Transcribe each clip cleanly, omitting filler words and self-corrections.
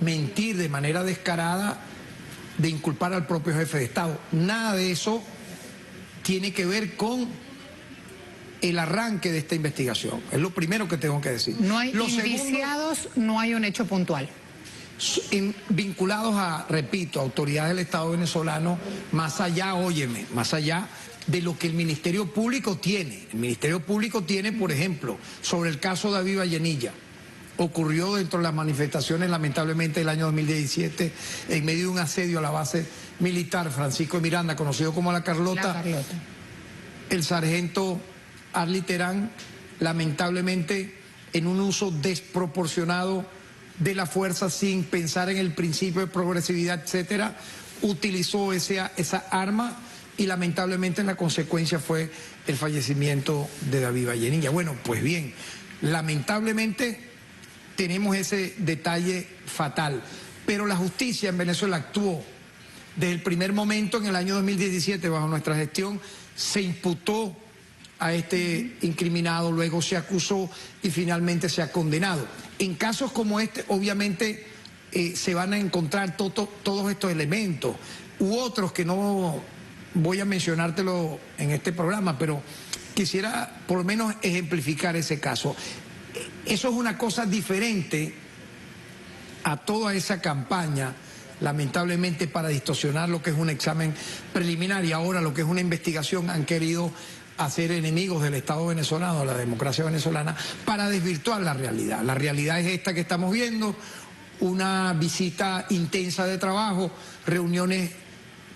mentir de manera descarada, de inculpar al propio jefe de Estado. Nada de eso tiene que ver con el arranque de esta investigación. Es lo primero que tengo que decir. No hay indiciados, no hay un hecho puntual. Vinculados a, repito, autoridades del Estado venezolano, más allá, óyeme, más allá de lo que el Ministerio Público tiene. El Ministerio Público tiene, por ejemplo, sobre el caso de David Vallenilla, ocurrió dentro de las manifestaciones, lamentablemente, del año 2017, en medio de un asedio a la base militar, Francisco de Miranda, conocido como La Carlota. El sargento Arly Terán, lamentablemente, en un uso desproporcionado de la fuerza sin pensar en el principio de progresividad, etcétera, utilizó esa arma y lamentablemente la consecuencia fue el fallecimiento de David Vallenilla. Bueno, pues bien, lamentablemente tenemos ese detalle fatal, pero la justicia en Venezuela actuó desde el primer momento. En el año 2017, bajo nuestra gestión, se imputó a este incriminado, luego se acusó y finalmente se ha condenado. En casos como este, obviamente, se van a encontrar todos estos elementos, u otros que no voy a mencionártelo en este programa, pero quisiera por lo menos ejemplificar ese caso. Eso es una cosa diferente a toda esa campaña, lamentablemente, para distorsionar lo que es un examen preliminar y ahora lo que es una investigación. Han querido hacer enemigos del Estado venezolano, de la democracia venezolana, para desvirtuar la realidad. La realidad es esta que estamos viendo: una visita intensa de trabajo, reuniones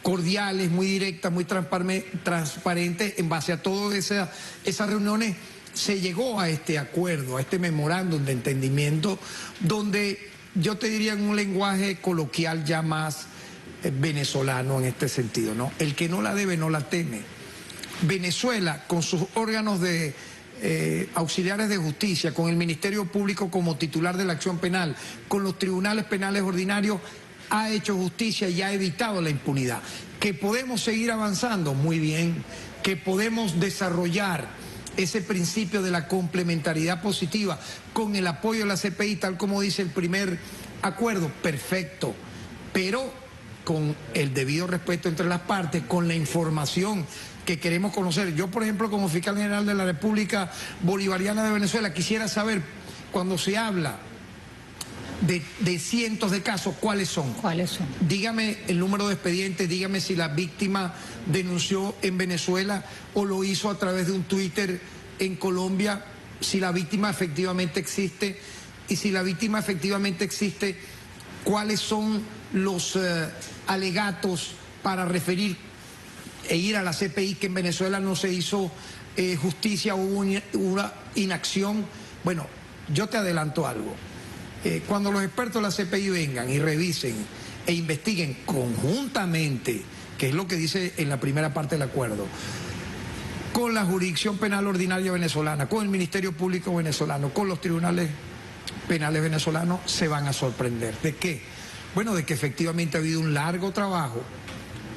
cordiales, muy directas, muy transparentes. En base a todas esas reuniones se llegó a este acuerdo, a este memorándum de entendimiento, donde yo te diría en un lenguaje coloquial ya más venezolano en este sentido, ¿no? El que no la debe no la teme. Venezuela, con sus órganos de auxiliares de justicia, con el Ministerio Público como titular de la acción penal, con los tribunales penales ordinarios, ha hecho justicia y ha evitado la impunidad. Que podemos seguir avanzando, muy bien. Que podemos desarrollar ese principio de la complementariedad positiva con el apoyo de la CPI, tal como dice el primer acuerdo, perfecto, pero con el debido respeto entre las partes, con la información que queremos conocer. Yo, por ejemplo, como fiscal general de la República Bolivariana de Venezuela, quisiera saber, cuando se habla de cientos de casos, ¿cuáles son? ¿Cuáles son? Dígame el número de expedientes, dígame si la víctima denunció en Venezuela o lo hizo a través de un Twitter en Colombia, si la víctima efectivamente existe, y si la víctima efectivamente existe, ¿cuáles son los alegatos para referir e ir a la CPI que en Venezuela no se hizo justicia, hubo una inacción? Bueno, yo te adelanto algo. Cuando los expertos de la CPI vengan y revisen e investiguen conjuntamente, que es lo que dice en la primera parte del acuerdo, con la jurisdicción penal ordinaria venezolana, con el Ministerio Público venezolano, con los tribunales penales venezolanos, se van a sorprender. ¿De qué? Bueno, de que efectivamente ha habido un largo trabajo,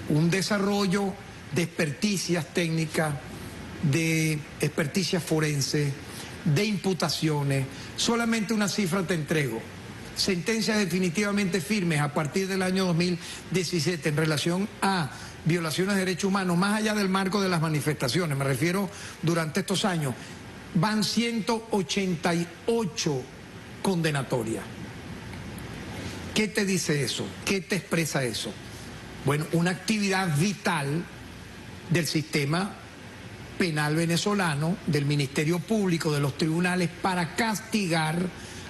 un desarrollo de experticias técnicas, de experticias forenses, de imputaciones. Solamente una cifra te entrego: sentencias definitivamente firmes a partir del año 2017 en relación a violaciones de derechos humanos, más allá del marco de las manifestaciones, me refiero durante estos años, van 188 condenatorias. ¿Qué te dice eso? ¿Qué te expresa eso? Bueno, una actividad vital del sistema penal venezolano, del Ministerio Público, de los tribunales, para castigar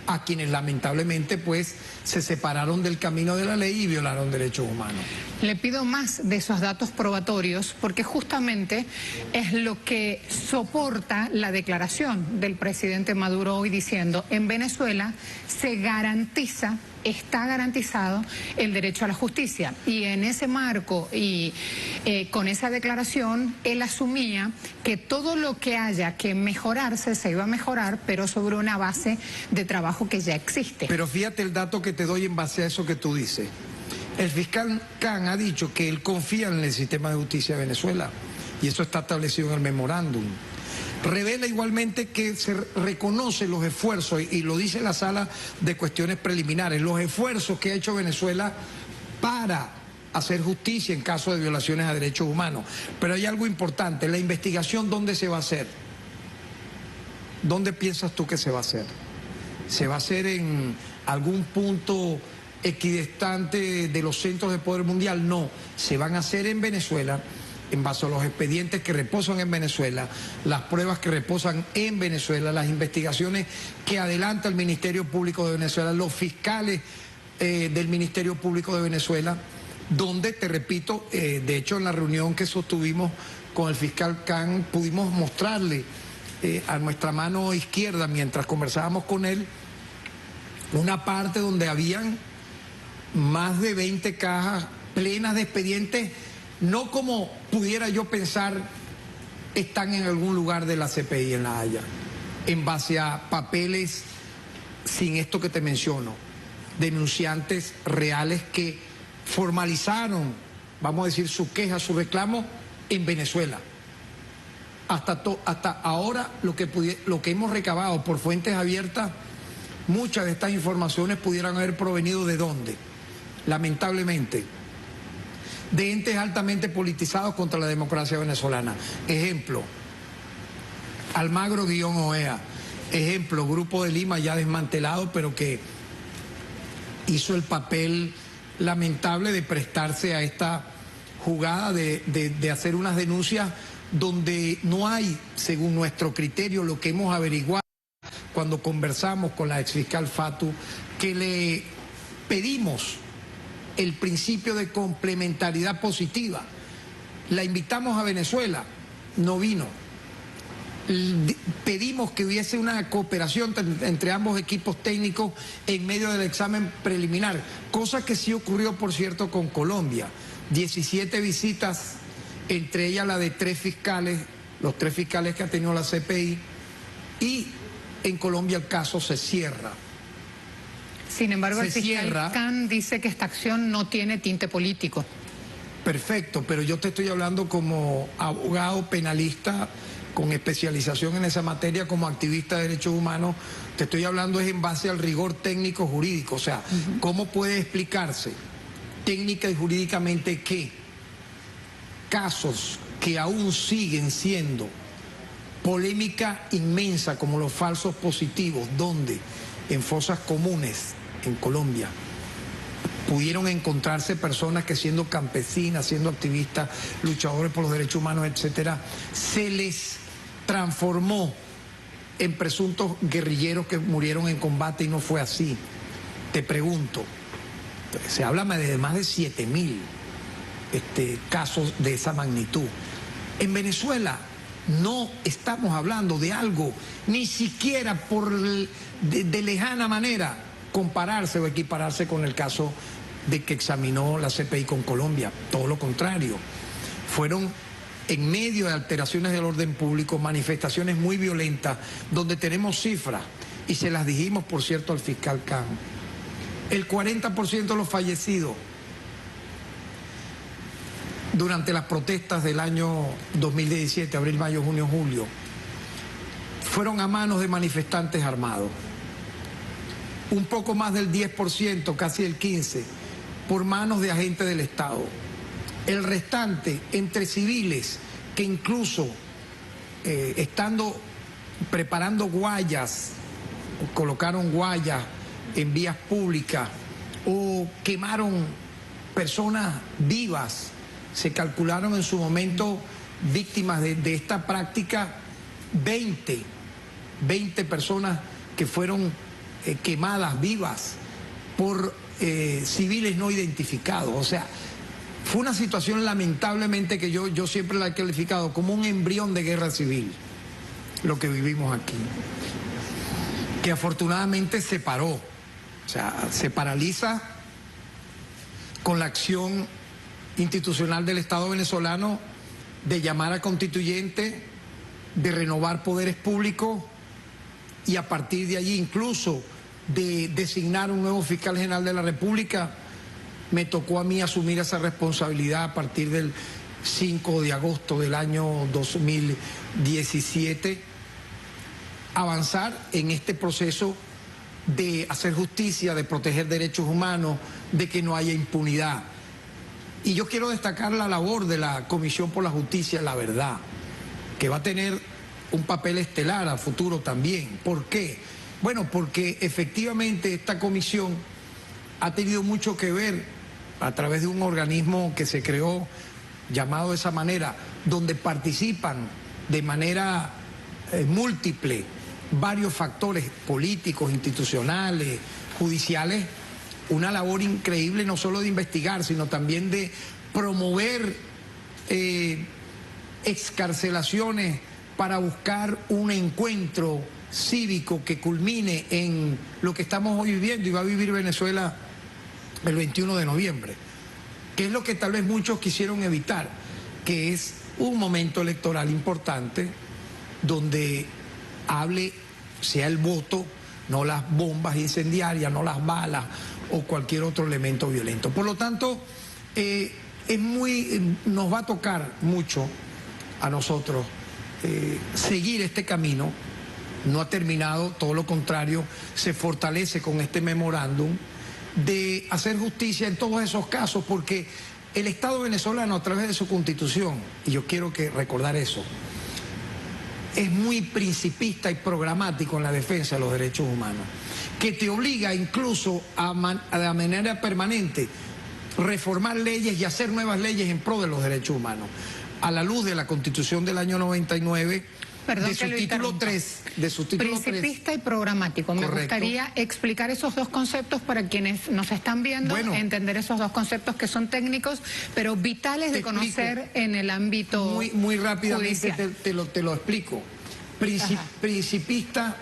a quienes lamentablemente pues se separaron del camino de la ley y violaron derechos humanos. Le pido más de esos datos probatorios porque justamente es lo que soporta la declaración del presidente Maduro hoy diciendo: en Venezuela se garantiza, está garantizado el derecho a la justicia. Y en ese marco y con esa declaración, él asumía que todo lo que haya que mejorarse se iba a mejorar, pero sobre una base de trabajo que ya existe. Pero fíjate el dato que te doy en base a eso que tú dices. El fiscal Khan ha dicho que él confía en el sistema de justicia de Venezuela, y eso está establecido en el memorándum. Revela igualmente que se reconocen los esfuerzos, y lo dice la Sala de Cuestiones Preliminares, los esfuerzos que ha hecho Venezuela para hacer justicia en caso de violaciones a derechos humanos. Pero hay algo importante, la investigación, ¿dónde se va a hacer? ¿Dónde piensas tú que se va a hacer? ¿Se va a hacer en algún punto equidistante de los centros de poder mundial? No, se van a hacer en Venezuela, en base a los expedientes que reposan en Venezuela, las pruebas que reposan en Venezuela, las investigaciones que adelanta el Ministerio Público de Venezuela, los fiscales del Ministerio Público de Venezuela, donde, te repito, de hecho en la reunión que sostuvimos con el fiscal Khan pudimos mostrarle a nuestra mano izquierda, mientras conversábamos con él, una parte donde habían más de 20 cajas plenas de expedientes, no como pudiera yo pensar están en algún lugar de la CPI en La Haya, en base a papeles sin esto que te menciono, denunciantes reales que formalizaron, vamos a decir, su queja, su reclamo en Venezuela. Hasta ahora lo que hemos recabado por fuentes abiertas, muchas de estas informaciones pudieran haber provenido ¿de dónde? Lamentablemente, de entes altamente politizados contra la democracia venezolana. Ejemplo, Almagro-OEA. Ejemplo, Grupo de Lima ya desmantelado, pero que hizo el papel lamentable de prestarse a esta jugada de hacer unas denuncias donde no hay, según nuestro criterio, lo que hemos averiguado cuando conversamos con la exfiscal Fatu, que le pedimos el principio de complementariedad positiva. La invitamos a Venezuela, no vino. Pedimos que hubiese una cooperación entre ambos equipos técnicos en medio del examen preliminar, cosa que sí ocurrió, por cierto, con Colombia. 17 visitas, entre ellas la de 3 fiscales, los 3 fiscales que ha tenido la CPI, y en Colombia el caso se cierra. Sin embargo, el fiscal Khan dice que esta acción no tiene tinte político. Perfecto, pero yo te estoy hablando como abogado penalista con especialización en esa materia, como activista de derechos humanos, te estoy hablando es en base al rigor técnico jurídico, o sea, ¿cómo puede explicarse técnica y jurídicamente que casos que aún siguen siendo polémica inmensa como los falsos positivos, donde en fosas comunes en Colombia pudieron encontrarse personas que, siendo campesinas, siendo activistas, luchadores por los derechos humanos, etcétera, se les transformó en presuntos guerrilleros que murieron en combate, y no fue así? Te pregunto, se habla de más de 7.000 casos de esa magnitud. En Venezuela no estamos hablando de algo, ni siquiera de lejana manera, compararse o equipararse con el caso de que examinó la CPI con Colombia. Todo lo contrario. Fueron en medio de alteraciones del orden público, manifestaciones muy violentas, donde tenemos cifras, y se las dijimos, por cierto, al fiscal Khan. El 40% de los fallecidos durante las protestas del año 2017, abril, mayo, junio, julio, fueron a manos de manifestantes armados. Un poco más del 10%, casi el 15%, por manos de agentes del Estado. El restante entre civiles que incluso preparando guayas, colocaron guayas en vías públicas o quemaron personas vivas. Se calcularon en su momento víctimas de esta práctica 20 personas que fueron quemadas vivas por civiles no identificados. O sea, fue una situación lamentablemente que yo siempre la he calificado como un embrión de guerra civil, lo que vivimos aquí, que afortunadamente se paró. O sea, se paraliza con la acción institucional del Estado venezolano de llamar a constituyente, de renovar poderes públicos, y a partir de allí incluso de designar un nuevo fiscal general de la República. Me tocó a mí asumir esa responsabilidad a partir del 5 de agosto del año 2017, avanzar en este proceso de hacer justicia, de proteger derechos humanos, de que no haya impunidad. Y yo quiero destacar la labor de la Comisión por la Justicia y la Verdad, que va a tener un papel estelar a futuro también. ¿Por qué? Bueno, porque efectivamente esta comisión ha tenido mucho que ver a través de un organismo que se creó, llamado de esa manera, donde participan de manera múltiple varios factores políticos, institucionales, judiciales, una labor increíble no solo de investigar, sino también de promover excarcelaciones para buscar un encuentro cívico que culmine en lo que estamos hoy viviendo y va a vivir Venezuela el 21 de noviembre, que es lo que tal vez muchos quisieron evitar, que es un momento electoral importante donde sea el voto, no las bombas incendiarias, no las balas o cualquier otro elemento violento. Por lo tanto, nos va a tocar mucho a nosotros seguir este camino. No ha terminado, todo lo contrario, se fortalece con este memorándum de hacer justicia en todos esos casos, porque el Estado venezolano, a través de su Constitución, y yo quiero recordar eso, es muy principista y programático en la defensa de los derechos humanos, que te obliga incluso de manera permanente reformar leyes y hacer nuevas leyes en pro de los derechos humanos, a la luz de la Constitución del año 99, Perdón, de su título 3. De su título Principista y programático. Correcto. Me gustaría explicar esos dos conceptos para quienes nos están viendo, entender esos dos conceptos que son técnicos, pero vitales de conocer en el ámbito muy rápidamente judicial. te lo explico. Principista,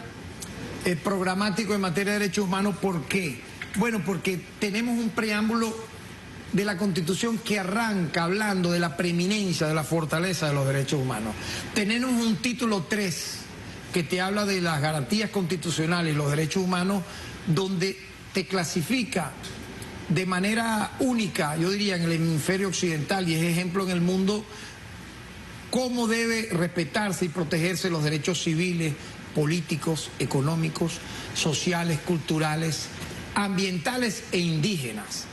programático en materia de derechos humanos, ¿por qué? Bueno, porque tenemos un preámbulo de la Constitución que arranca hablando de la preeminencia, de la fortaleza de los derechos humanos. Tenemos un título 3 que te habla de las garantías constitucionales y los derechos humanos, donde te clasifica de manera única, yo diría, en el hemisferio occidental, y es ejemplo en el mundo, cómo debe respetarse y protegerse los derechos civiles, políticos, económicos, sociales, culturales, ambientales e indígenas.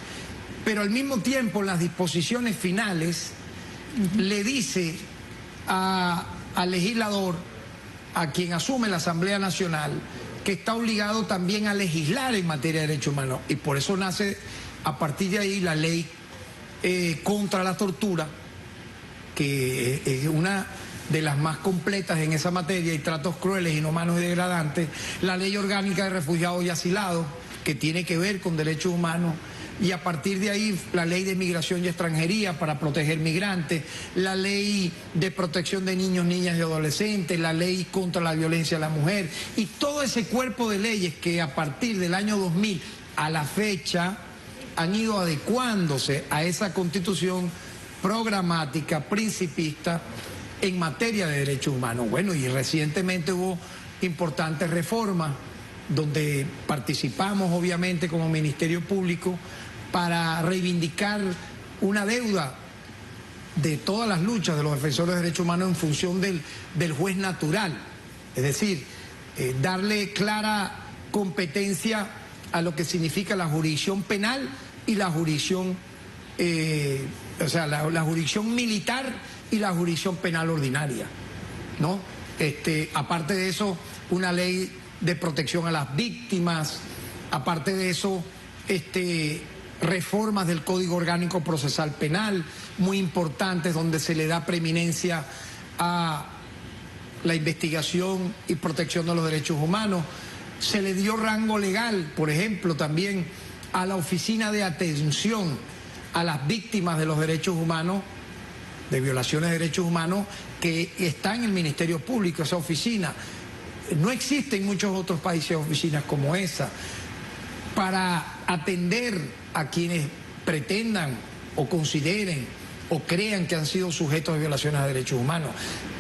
Pero al mismo tiempo, en las disposiciones finales, le dice al legislador, a quien asume la Asamblea Nacional, que está obligado también a legislar en materia de derechos humanos. Y por eso nace, a partir de ahí, la ley contra la tortura, que es una de las más completas en esa materia, y tratos crueles, inhumanos y degradantes, la ley orgánica de refugiados y asilados, que tiene que ver con derechos humanos, y a partir de ahí la ley de migración y extranjería para proteger migrantes, la ley de protección de niños, niñas y adolescentes, la ley contra la violencia a la mujer, y todo ese cuerpo de leyes que a partir del año 2000 a la fecha han ido adecuándose a esa Constitución programática, principista en materia de derechos humanos. Bueno, y recientemente hubo importantes reformas donde participamos obviamente como Ministerio Público para reivindicar una deuda de todas las luchas de los defensores de derechos humanos en función del juez natural, es decir, darle clara competencia a lo que significa la jurisdicción penal y la jurisdicción, la jurisdicción militar y la jurisdicción penal ordinaria, ¿no? Aparte de eso, una ley de protección a las víctimas, aparte de eso, reformas del Código Orgánico Procesal Penal, muy importantes, donde se le da preeminencia a la investigación y protección de los derechos humanos. Se le dio rango legal, por ejemplo, también a la Oficina de Atención a las Víctimas de los Derechos Humanos, de violaciones de derechos humanos, que está en el Ministerio Público, esa oficina. No existen en muchos otros países oficinas como esa para atender a quienes pretendan o consideren o crean que han sido sujetos de violaciones de derechos humanos.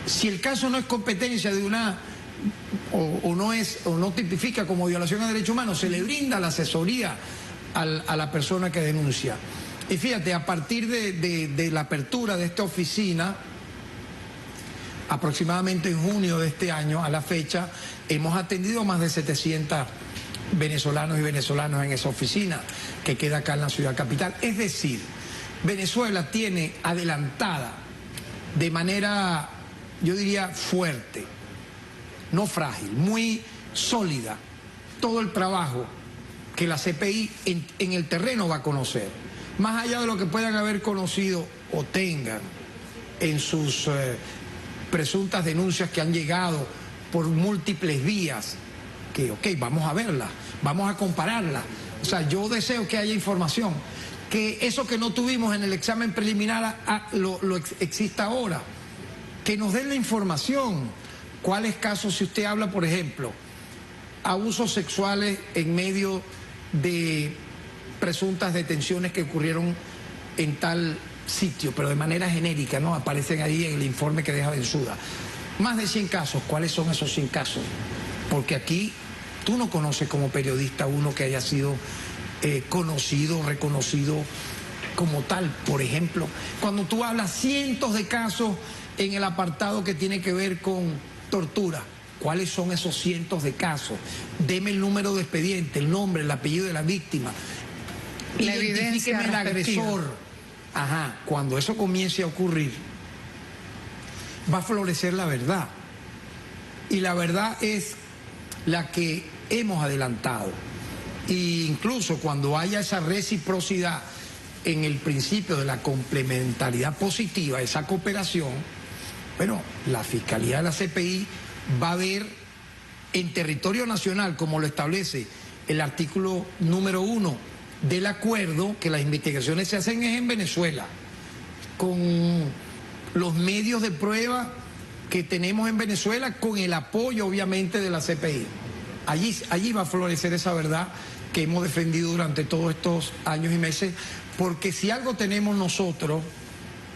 Si el caso no es competencia de una o no tipifica como violación de derechos humanos, se le brinda la asesoría a la persona que denuncia. Y fíjate, a partir de la apertura de esta oficina, aproximadamente en junio de este año, a la fecha, hemos atendido a más de 700 venezolanos y venezolanas en esa oficina, que queda acá en la ciudad capital. Es decir, Venezuela tiene adelantada de manera, yo diría, fuerte, no frágil, muy sólida, todo el trabajo que la CPI en el terreno va a conocer, más allá de lo que puedan haber conocido o tengan en sus presuntas denuncias que han llegado por múltiples vías, que ok, vamos a verlas, vamos a compararlas. O sea, yo deseo que haya información, que eso que no tuvimos en el examen preliminar exista ahora, que nos den la información. ¿Cuáles casos, si usted habla, por ejemplo, abusos sexuales en medio de presuntas detenciones que ocurrieron en tal sitio, pero de manera genérica, ¿no? Aparecen ahí en el informe que deja Bensuda. Más de 100 casos. ¿Cuáles son esos 100 casos? Porque aquí tú no conoces como periodista uno que haya sido conocido, reconocido como tal. Por ejemplo, cuando tú hablas cientos de casos en el apartado que tiene que ver con tortura, ¿cuáles son esos cientos de casos? Deme el número de expediente, el nombre, el apellido de la víctima, la evidencia, el agresor. Ajá, cuando eso comience a ocurrir, va a florecer la verdad. Y la verdad es la que hemos adelantado. E incluso cuando haya esa reciprocidad en el principio de la complementariedad positiva, esa cooperación, bueno, la Fiscalía de la CPI va a ver en territorio nacional, como lo establece el artículo número 1 del acuerdo, que las investigaciones se hacen es en Venezuela, con los medios de prueba que tenemos en Venezuela, con el apoyo obviamente de la CPI. Allí va a florecer esa verdad que hemos defendido durante todos estos años y meses, porque si algo tenemos nosotros,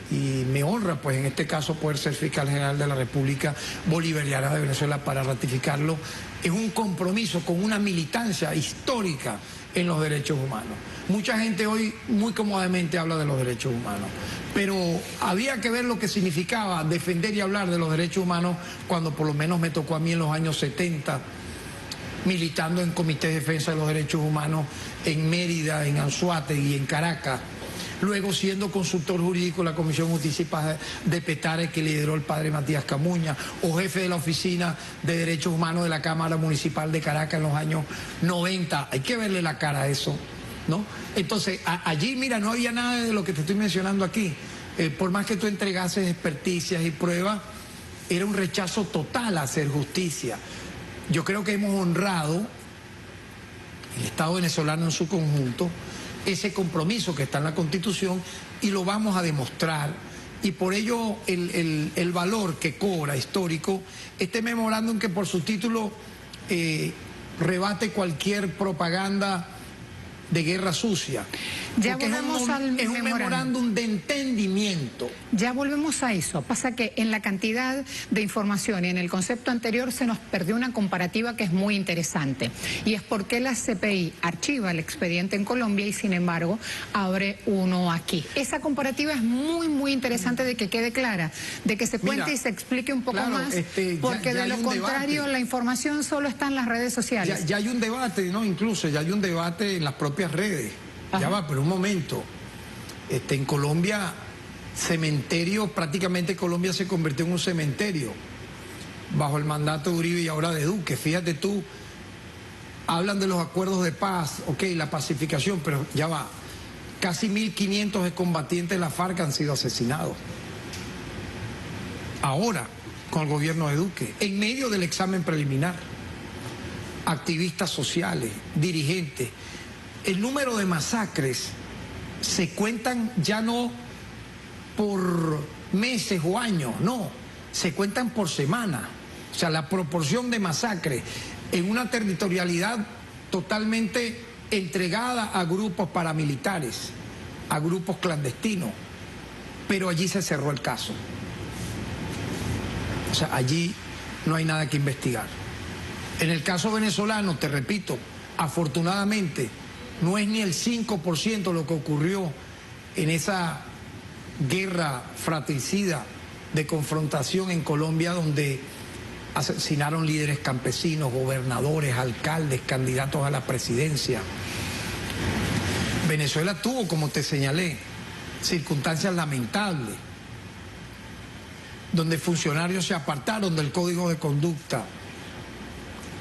y me honra pues en este caso poder ser fiscal general de la República Bolivariana de Venezuela para ratificarlo, es un compromiso con una militancia histórica en los derechos humanos. Mucha gente hoy muy cómodamente habla de los derechos humanos, pero había que ver lo que significaba defender y hablar de los derechos humanos cuando por lo menos me tocó a mí en los años 70, militando en Comité de Defensa de los Derechos Humanos en Mérida, en Anzoátegui y en Caracas. Luego siendo consultor jurídico de la Comisión de Justicia y Paz de Petare, que lideró el padre Matías Camuña, o jefe de la Oficina de Derechos Humanos de la Cámara Municipal de Caracas en los años 90. Hay que verle la cara a eso, ¿no? Entonces, allí, mira, no había nada de lo que te estoy mencionando aquí. Por más que tú entregases experticias y pruebas, era un rechazo total a hacer justicia. Yo creo que hemos honrado, el Estado venezolano en su conjunto, ese compromiso que está en la Constitución, y lo vamos a demostrar, y por ello el valor que cobra histórico este memorándum, que por su título rebate cualquier propaganda de guerra sucia. Ya volvemos al es un memorándum de entendimiento. Ya volvemos a eso. Pasa que en la cantidad de información y en el concepto anterior se nos perdió una comparativa que es muy interesante. Y es por qué la CPI archiva el expediente en Colombia y sin embargo abre uno aquí. Esa comparativa es muy, muy interesante de que quede clara, de que se cuente y se explique un poco más, porque de lo contrario la información solo está en las redes sociales. Ya hay un debate, ¿no? Incluso ya hay un debate en las propias redes. Ajá. Ya va, pero un momento. En Colombia, cementerio, prácticamente Colombia se convirtió en un cementerio bajo el mandato de Uribe y ahora de Duque. Fíjate tú, hablan de los acuerdos de paz, ok, la pacificación, pero ya va, casi 1.500 combatientes de la FARC han sido asesinados. Ahora, con el gobierno de Duque, en medio del examen preliminar, activistas sociales, dirigentes. El número de masacres se cuentan ya no por meses o años, no, se cuentan por semana. O sea, la proporción de masacres en una territorialidad totalmente entregada a grupos paramilitares, a grupos clandestinos, pero allí se cerró el caso. O sea, allí no hay nada que investigar. En el caso venezolano, te repito, afortunadamente, no es ni el 5% lo que ocurrió en esa guerra fratricida de confrontación en Colombia, donde asesinaron líderes campesinos, gobernadores, alcaldes, candidatos a la presidencia. Venezuela tuvo, como te señalé, circunstancias lamentables, donde funcionarios se apartaron del código de conducta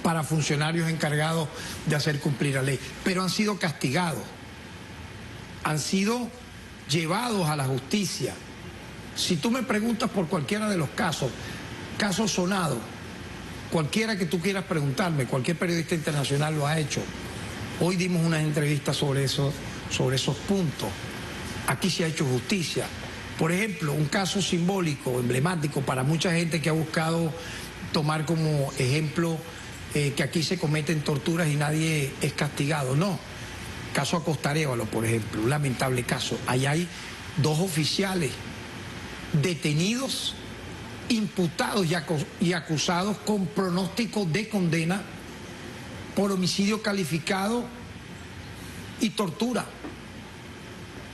para funcionarios encargados de hacer cumplir la ley, pero han sido castigados, han sido llevados a la justicia. Si tú me preguntas por cualquiera de los casos sonados, cualquiera que tú quieras preguntarme, cualquier periodista internacional lo ha hecho. Hoy dimos unas entrevistas sobre esos puntos. Aquí se ha hecho justicia. Por ejemplo, un caso simbólico, emblemático para mucha gente que ha buscado tomar como ejemplo que aquí se cometen torturas y nadie es castigado. No. Caso Acosta Arévalo, por ejemplo, un lamentable caso. Allá hay 2 oficiales detenidos, imputados y acusados con pronóstico de condena por homicidio calificado y tortura.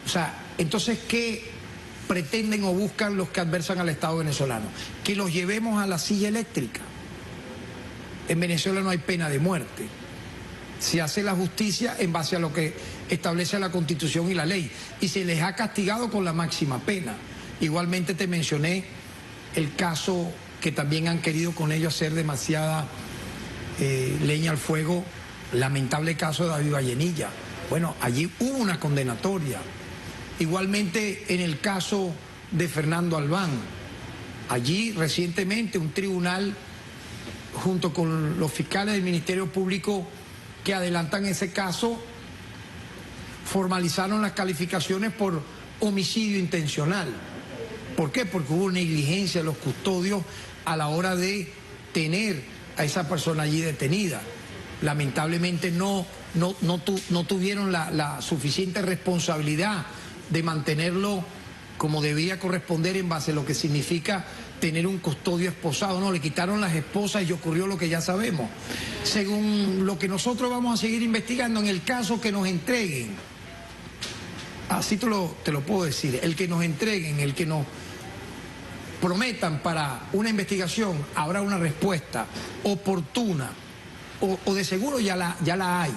O sea, entonces, ¿qué pretenden o buscan los que adversan al Estado venezolano? Que los llevemos a la silla eléctrica. En Venezuela no hay pena de muerte. Se hace la justicia en base a lo que establece la Constitución y la ley, y se les ha castigado con la máxima pena. Igualmente te mencioné el caso que también han querido con ellos hacer demasiada leña al fuego, lamentable caso de David Vallenilla. Bueno, allí hubo una condenatoria. Igualmente en el caso de Fernando Albán, allí recientemente un tribunal, junto con los fiscales del Ministerio Público que adelantan ese caso, formalizaron las calificaciones por homicidio intencional. ¿Por qué? Porque hubo negligencia de los custodios a la hora de tener a esa persona allí detenida. Lamentablemente no tuvieron la suficiente responsabilidad de mantenerlo como debía corresponder en base a lo que significa tener un custodio esposado. No, le quitaron las esposas y ocurrió lo que ya sabemos. Según lo que nosotros vamos a seguir investigando, en el caso que nos entreguen, así te lo puedo decir, el que nos entreguen, el que nos prometan para una investigación, habrá una respuesta oportuna, o de seguro ya la hay,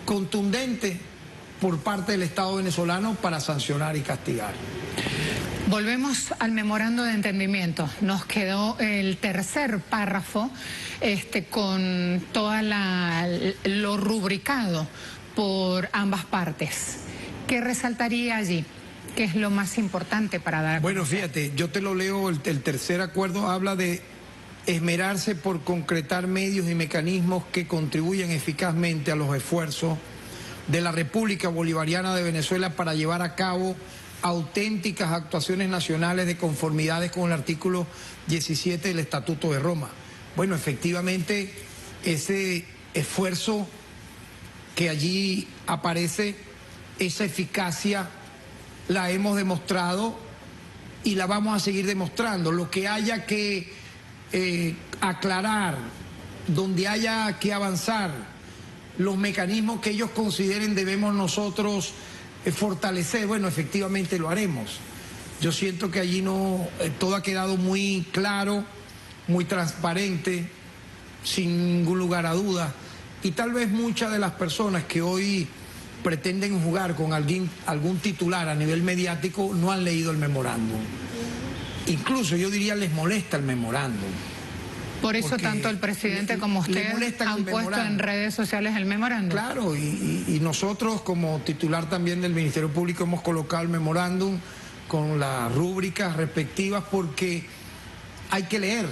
contundente por parte del Estado venezolano para sancionar y castigar. Volvemos al memorando de entendimiento. Nos quedó el tercer párrafo con toda lo rubricado por ambas partes. ¿Qué resaltaría allí? ¿Qué es lo más importante para dar a conocer? Bueno, fíjate, yo te lo leo, el tercer acuerdo habla de esmerarse por concretar medios y mecanismos que contribuyan eficazmente a los esfuerzos de la República Bolivariana de Venezuela para llevar a cabo auténticas actuaciones nacionales de conformidades con el artículo 17 del Estatuto de Roma. Bueno, efectivamente, ese esfuerzo que allí aparece, esa eficacia, la hemos demostrado y la vamos a seguir demostrando. Lo que haya que aclarar, donde haya que avanzar, los mecanismos que ellos consideren debemos nosotros fortalecer, bueno, efectivamente lo haremos. Yo siento que allí todo ha quedado muy claro, muy transparente, sin ningún lugar a dudas, y tal vez muchas de las personas que hoy pretenden jugar con algún titular a nivel mediático no han leído el memorándum. Incluso yo diría les molesta el memorándum. Por eso tanto el presidente como usted han puesto en redes sociales el memorándum. Claro, y nosotros como titular también del Ministerio Público hemos colocado el memorándum con las rúbricas respectivas porque hay que leer.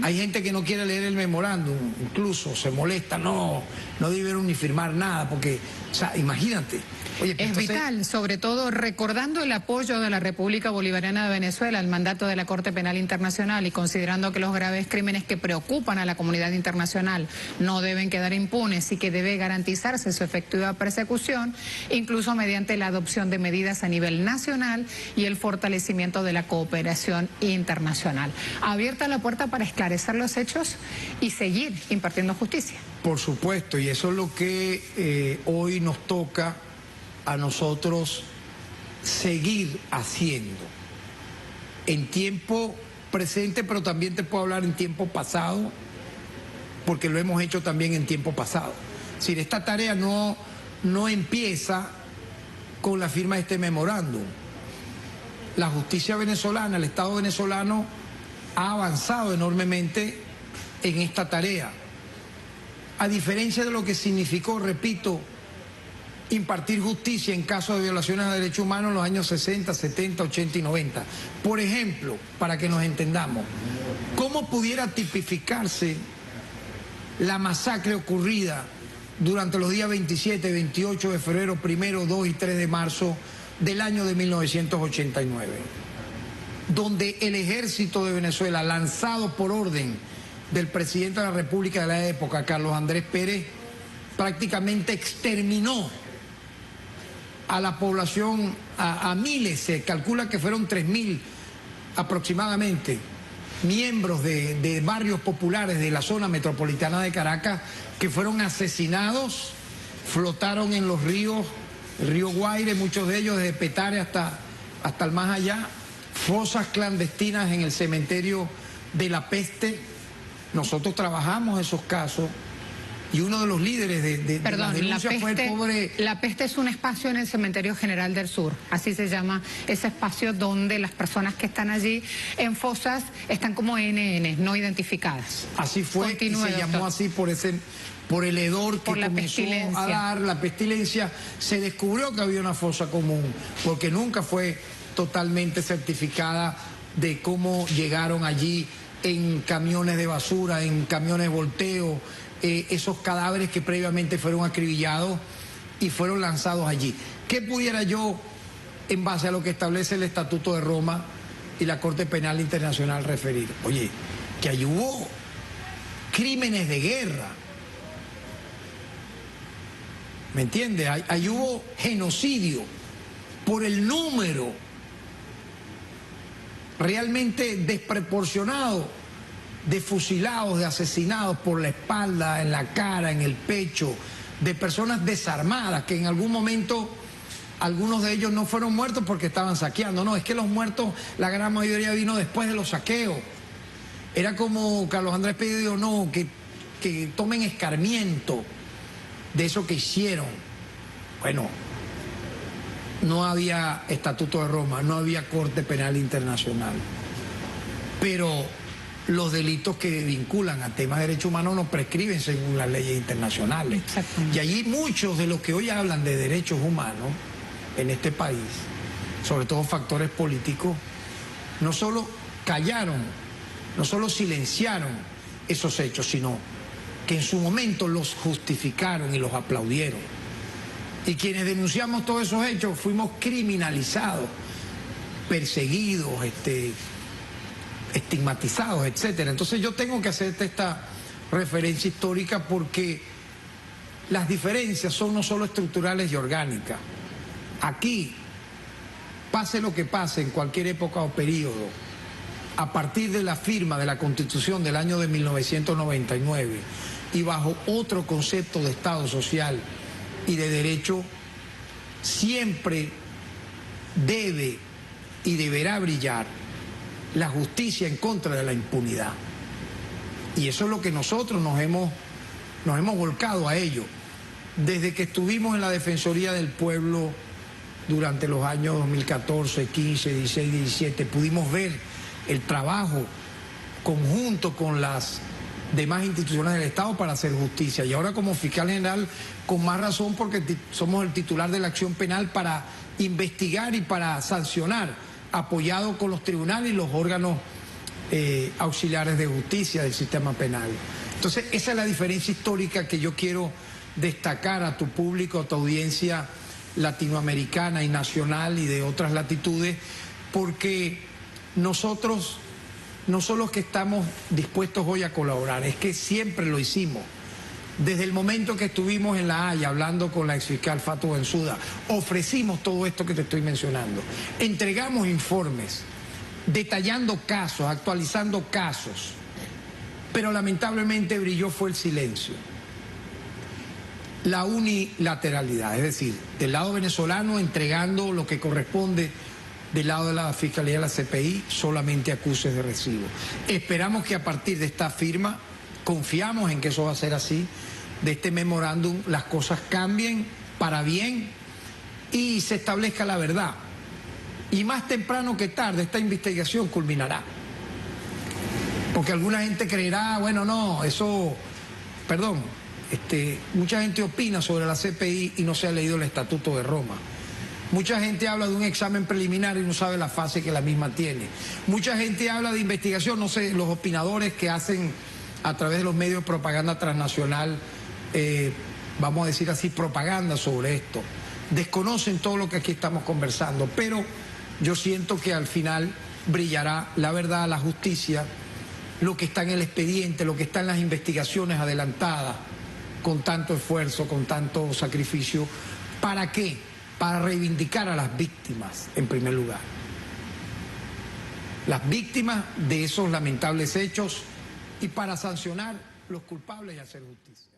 Hay gente que no quiere leer el memorándum, incluso se molesta, no debieron ni firmar nada, porque, o sea, imagínate. Oye, es vital, sobre todo recordando el apoyo de la República Bolivariana de Venezuela al mandato de la Corte Penal Internacional y considerando que los graves crímenes que preocupan a la comunidad internacional no deben quedar impunes y que debe garantizarse su efectiva persecución, incluso mediante la adopción de medidas a nivel nacional y el fortalecimiento de la cooperación internacional. Abierta la puerta para esclarecer los hechos y seguir impartiendo justicia. Por supuesto, y eso es lo que hoy nos toca a nosotros seguir haciendo en tiempo presente, pero también te puedo hablar en tiempo pasado, porque lo hemos hecho también en tiempo pasado. Es decir, esta tarea no empieza con la firma de este memorándum. La justicia venezolana, el Estado venezolano ha avanzado enormemente en esta tarea. A diferencia de lo que significó, repito, impartir justicia en casos de violaciones a derechos humanos en los años 60, 70, 80 y 90. Por ejemplo, para que nos entendamos, ¿cómo pudiera tipificarse la masacre ocurrida durante los días 27, 28 de febrero, 1, 2 y 3 de marzo del año de 1989? Donde el ejército de Venezuela, lanzado por orden del presidente de la República de la época, Carlos Andrés Pérez, prácticamente exterminó a la población, a miles, se calcula que fueron 3.000 aproximadamente, miembros de barrios populares de la zona metropolitana de Caracas, que fueron asesinados, flotaron en los ríos, el río Guaire, muchos de ellos desde Petare hasta el más allá, fosas clandestinas en el cementerio de La Peste. Nosotros trabajamos esos casos y uno de los líderes de la denuncia fue el pobre... La Peste es un espacio en el Cementerio General del Sur, así se llama ese espacio donde las personas que están allí en fosas están como NN, no identificadas. Así fue. Continúe, y se llamó así por el hedor que comenzó a dar la pestilencia. Se descubrió que había una fosa común, porque nunca fue totalmente certificada de cómo llegaron allí en camiones de basura, en camiones de volteo, esos cadáveres que previamente fueron acribillados y fueron lanzados allí. ¿Qué pudiera yo, en base a lo que establece el Estatuto de Roma y la Corte Penal Internacional, referir? Oye, que allí hubo crímenes de guerra, ¿me entiende? Ahí hubo genocidio por el número realmente desproporcionado de fusilados, de asesinados por la espalda, en la cara, en el pecho, de personas desarmadas que en algún momento algunos de ellos no fueron muertos porque estaban saqueando. No, es que los muertos, la gran mayoría vino después de los saqueos. Era como Carlos Andrés Pérez dijo, no, que tomen escarmiento de eso que hicieron. Bueno, no había Estatuto de Roma, no había Corte Penal Internacional, pero los delitos que vinculan a temas de derechos humanos no prescriben según las leyes internacionales. Y allí muchos de los que hoy hablan de derechos humanos en este país, sobre todo factores políticos, no solo callaron, no solo silenciaron esos hechos, sino que en su momento los justificaron y los aplaudieron. Y quienes denunciamos todos esos hechos fuimos criminalizados, perseguidos, estigmatizados, etcétera. Entonces yo tengo que hacerte esta referencia histórica porque las diferencias son no solo estructurales y orgánicas. Aquí, pase lo que pase en cualquier época o periodo, a partir de la firma de la Constitución del año de 1999 y bajo otro concepto de Estado social y de derecho, siempre debe y deberá brillar la justicia en contra de la impunidad. Y eso es lo que nosotros nos hemos volcado a ello. Desde que estuvimos en la Defensoría del Pueblo durante los años 2014, 15, 16, 17, pudimos ver el trabajo conjunto con las demás instituciones del Estado para hacer justicia. Y ahora como fiscal general, con más razón, porque somos el titular de la acción penal para investigar y para sancionar, apoyado con los tribunales y los órganos auxiliares de justicia del sistema penal. Entonces, esa es la diferencia histórica que yo quiero destacar a tu público, a tu audiencia latinoamericana y nacional y de otras latitudes, porque nosotros no solo es que estamos dispuestos hoy a colaborar, es que siempre lo hicimos. Desde el momento que estuvimos en La Haya hablando con la exfiscal Fatou Bensouda, ofrecimos todo esto que te estoy mencionando. Entregamos informes, detallando casos, actualizando casos, pero lamentablemente brilló fue el silencio. la unilateralidad, es decir, del lado venezolano entregando lo que corresponde, del lado de la Fiscalía de la CPI solamente acuses de recibo. Esperamos que a partir de esta firma, confiamos en que eso va a ser así, de este memorándum las cosas cambien para bien y se establezca la verdad. Y más temprano que tarde esta investigación culminará. Porque alguna gente creerá, bueno, no, eso, perdón, mucha gente opina sobre la CPI y no se ha leído el Estatuto de Roma. Mucha gente habla de un examen preliminar y no sabe la fase que la misma tiene. Mucha gente habla de investigación, no sé, los opinadores que hacen a través de los medios de propaganda transnacional, vamos a decir así, propaganda sobre esto. Desconocen todo lo que aquí estamos conversando, pero yo siento que al final brillará la verdad, la justicia, lo que está en el expediente, lo que está en las investigaciones adelantadas, con tanto esfuerzo, con tanto sacrificio. ¿Para qué? Para reivindicar a las víctimas, en primer lugar. Las víctimas de esos lamentables hechos y para sancionar los culpables y hacer justicia.